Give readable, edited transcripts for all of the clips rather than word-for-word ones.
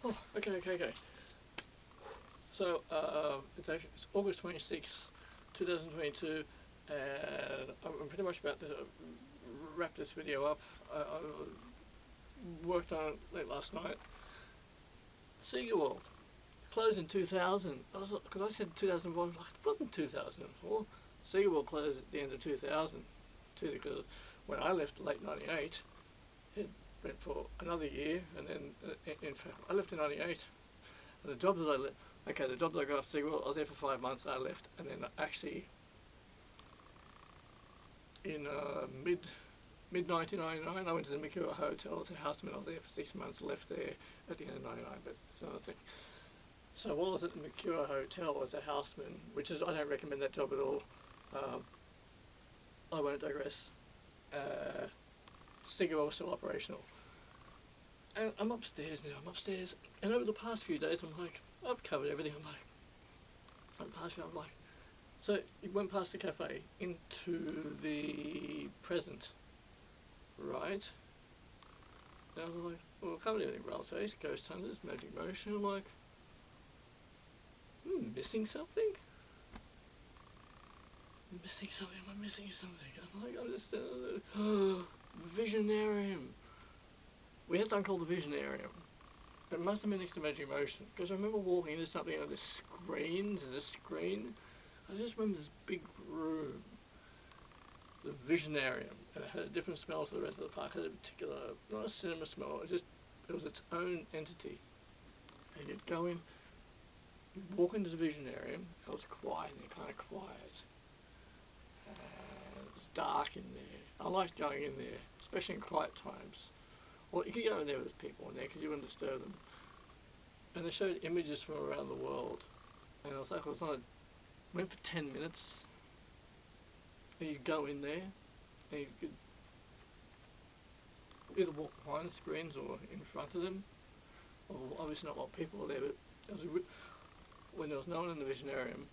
Oh, okay. So, it's August 26th, 2022, and I'm pretty much about to wrap this video up. I worked on it late last night. Sega World closed in 2000. Because I said 2001, like, it wasn't 2004. Sega World closed at the end of 2000. Because when I left late 98, it went for another year, and then in fact I left in 98. And the job that the job that I got off Sega World, I was there for 5 months, and I left, and then actually in mid 1999, I went to the Mikura Hotel as a houseman. I was there for 6 months, left there at the end of 99, but it's another thing. So while I was at the Mikura Hotel as a houseman, which is, I don't recommend that job at all, I won't digress. Sega World was still operational. And I'm upstairs, and over the past few days, I'm like, I've covered everything. So you went past the cafe into the present, right? And I was like, well, I've covered everything. Royalties, Ghost Hunters, Magic Motion. I'm like, missing something? Am I missing something? I'm like, I'm just, Visionarium. We had something called the Visionarium. It must have been next to Magic Motion, because I remember walking into something on the screens, and the screen, I just remember this big room, the Visionarium, and it had a different smell to the rest of the park. It had a particular, not a cinema smell, it was its own entity. And you'd go in, you'd walk into the Visionarium, it was quiet, kind of quiet. It was dark in there. I liked going in there, especially in quiet times. Well, you could go in there with people in there because you wouldn't disturb them. And they showed images from around the world. And I was like, went for 10 minutes. And you'd go in there, and you could either walk behind the screens or in front of them. Well, obviously not while people were there, but when there was no one in the Visionarium,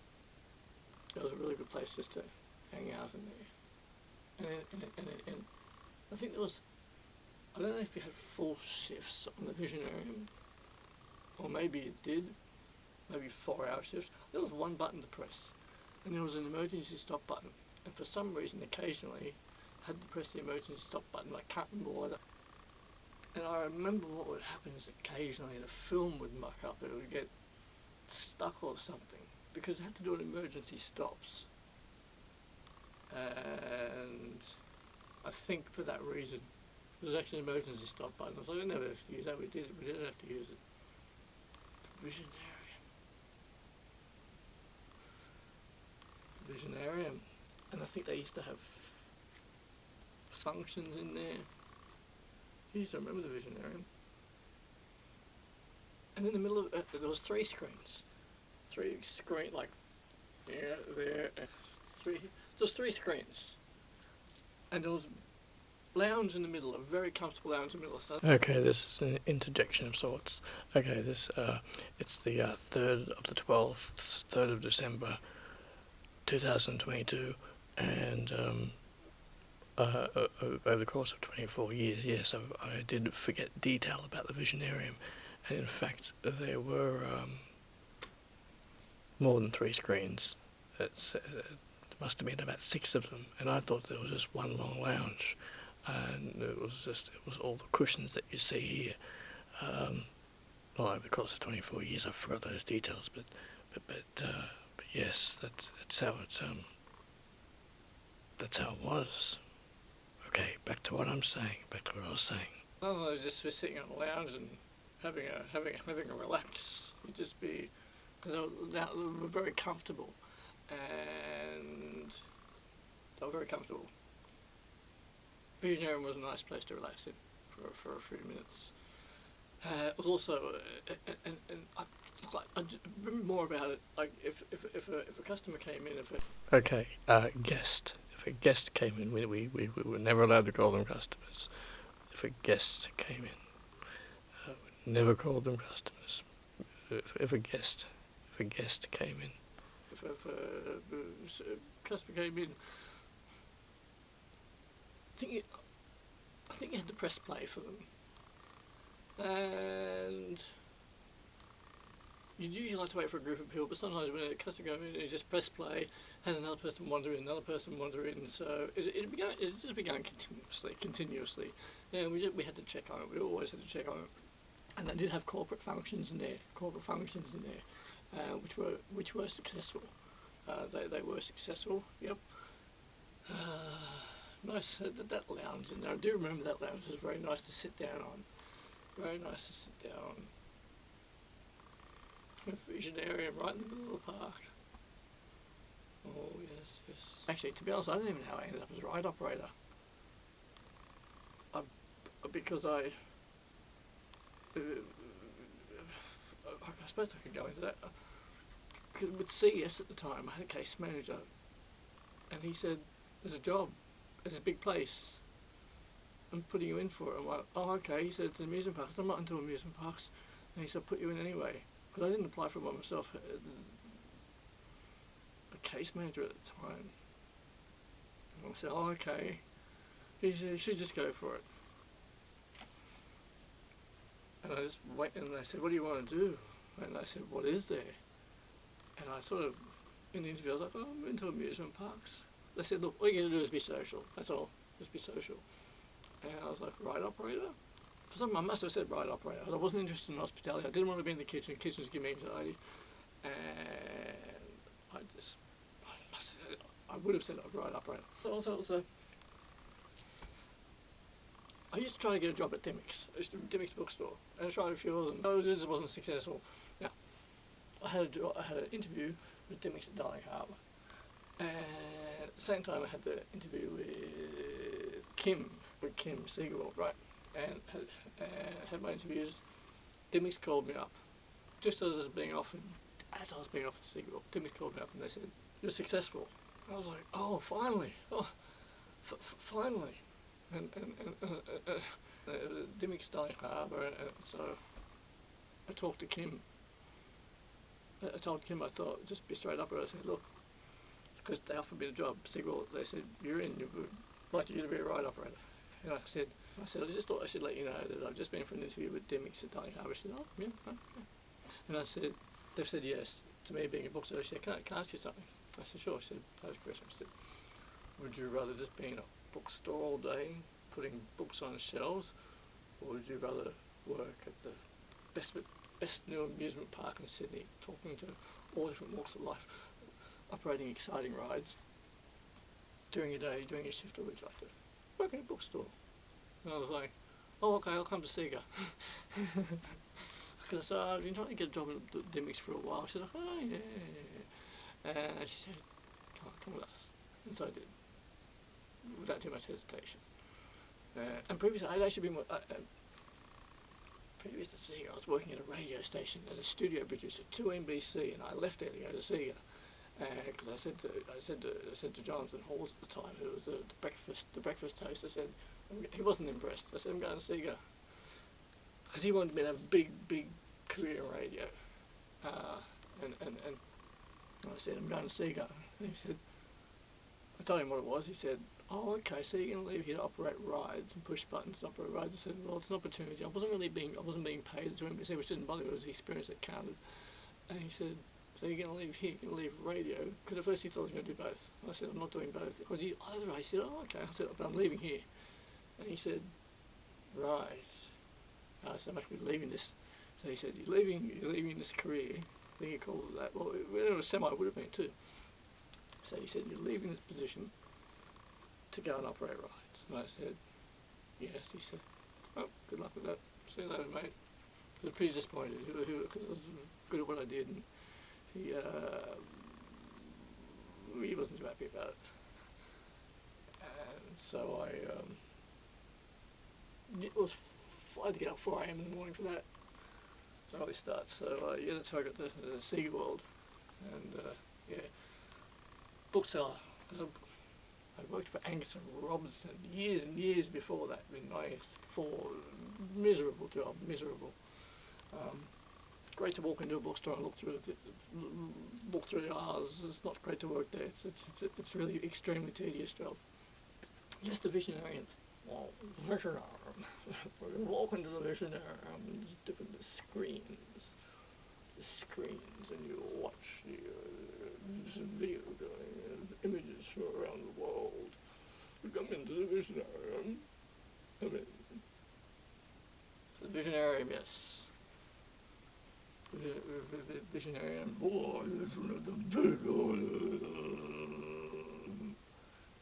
it was a really good place just to hang out in there. And I think there was, I don't know if you had full shifts on the Visionarium, or maybe it did, maybe 4-hour shifts. There was one button to press, and there was an emergency stop button, and for some reason occasionally I had to press the emergency stop button. I can't remember why. And I remember what would happen is occasionally the film would muck up, it would get stuck or something, because it had to do an emergency stops. And I think for that reason, there was actually an emergency stop button. I was like, I never have to use that. We didn't have to use it. Visionarium. And I think they used to have functions in there. You used to remember the Visionarium. And in the middle of it, there was 3 screens. 3 screens, like there, 3. There was 3 screens. And there was lounge in the middle, a very comfortable lounge in the middle. Okay, this is an interjection of sorts. Okay, it's the 3rd of the 12th, 3rd of December, 2022, and over the course of 24 years, yes, I did forget detail about the Visionarium, and in fact, there were more than 3 screens. There must have been about 6 of them, and I thought there was just one long lounge. And it was all the cushions that you see here. Well, over the course of 24 years, I forgot those details, but yes, that's how it was. Okay, back to what I was saying. Oh, just sitting on a lounge and having a relax. You'd just be, because they were very comfortable, and they were very comfortable. Visionarium was a nice place to relax in for a few minutes. It was also, and I remember more about it. Like if a customer came in, guest. If a guest came in, we were never allowed to call them customers. If a guest came in, we never called them customers. If a guest came in, if a customer came in, I think you had to press play for them. And you'd usually like to wait for a group of people, but sometimes when it cuts to go, you just press play, has another person wander in, another person wander in, so it'd just be going continuously. And we had to check on it. We always had to check on it. And they did have corporate functions in there, which were successful. They were successful. Yep. Nice that lounge in there. I do remember that lounge. It was very nice to sit down on. Very nice to sit down on. Visionarium right in the middle of the park. Oh yes, yes. Actually, to be honest, I don't even know how I ended up as ride operator. Because I suppose I could go into that. With CS at the time, I had a case manager, and he said, "There's a job. There's a big place. I'm putting you in for it." I'm like, "Oh, okay." He said, "It's an amusement park." I said, "I'm not into amusement parks." And he said, "I'll put you in anyway." Because I didn't apply for one myself. A case manager at the time. And I said, "Oh, okay." He said, "You should just go for it." And I just wait, and they said, "What do you want to do?" And I said, "What is there?" And I sort of, in the interview, I was like, "Oh, I'm into amusement parks." They said, "Look, all you got to do is be social. That's all. Just be social." And I was like, "Ride operator?" For some, I must have said ride operator. I wasn't interested in hospitality. I didn't want to be in the kitchen. Kitchens give me anxiety. And I would have said ride operator. Also, I used to try to get a job at Dimick's bookstore, and I tried a few of them. No, this wasn't successful. Now, I had an interview with Dimick's at Darling Harbour, and at the same time I had the interview with Kim Sega World, right? And had my interviews. Dimick's called me up, just as I was being offered Sega World. Dimick's called me up and they said, "You're successful." I was like, "Oh, finally! Oh, finally!" And Dimick's Darling Harbour, and so I talked to Kim. I told Kim I thought, just be straight up with her. I said, "Look," because they offered me the job. Seagull, they said, "You're in. We'd like you to be a ride operator." And I said, "I just thought I should let you know that I've just been for an interview with Dimick's at Darling Harbour." She said, "Oh, yeah, okay." And I said, "They've said yes to me being a bookstore." She said, "Can I ask you something?" I said, "Sure." She said, "Pose a question." She said, "Would you rather just be in a bookstore all day, putting books on shelves, or would you rather work at the best new amusement park in Sydney, talking to all different walks of life, operating exciting rides during your day, during your shift, or would you like to work in a bookstore?" And I was like, "Oh, okay, I'll come to Sega." Because I've been trying to get a job at Dimick's for a while. She said, "Oh, yeah." And she said, come with us." And so I did, without too much hesitation. And previously, I'd actually been, previous to Sega, I was working at a radio station as a studio producer to NBC, and I left there to go to Sega. Because I said to Jonathan Halls at the time, who was the breakfast host, I said, he wasn't impressed. I said, "I'm going to Sega," because he wanted me to have a big career in radio. And I said, "I'm going to Sega." And he said, I told him what it was. He said, "Oh, okay, so you're going to leave here to operate rides and push buttons and operate rides." I said, "Well, it's an opportunity. I wasn't being paid to NBC, which didn't bother me. It was the experience that counted." And he said, "So you're going to leave here, you're going to leave radio?" Because at first he thought I was going to do both. And I said, "I'm not doing both." Because he said, "Oh, okay." I said, "But I'm leaving here." And he said, "Right." So I must be leaving this. So he said, you're leaving this career." I think he called it that. Well, it was semi, would have been too. So he said, "You're leaving this position to go and operate rides." And I said, "Yes." He said, "Oh, good luck with that. See you later, mate." I was pretty disappointed because I was good at what I did, and he wasn't too happy about it. And so I had to get up 4 AM in the morning for that. Early start. So yeah, that's how I got the Sega World, and yeah, bookseller. I worked for Angus and Robertson years and years before that in '94. Miserable job, miserable. Great to walk into a bookstore and look through the aisles. It's not great to work there. It's really extremely tedious job. Just the Visionarium. Well, Visionarium. We walk into the Visionarium and just different screens. The screens and you watch the video going, images from around the world. You come into the Visionarium. I mean, the Visionarium, yes. The Visionarium. Oh, the big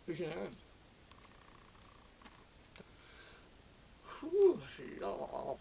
Visionarium. Whew, yeah.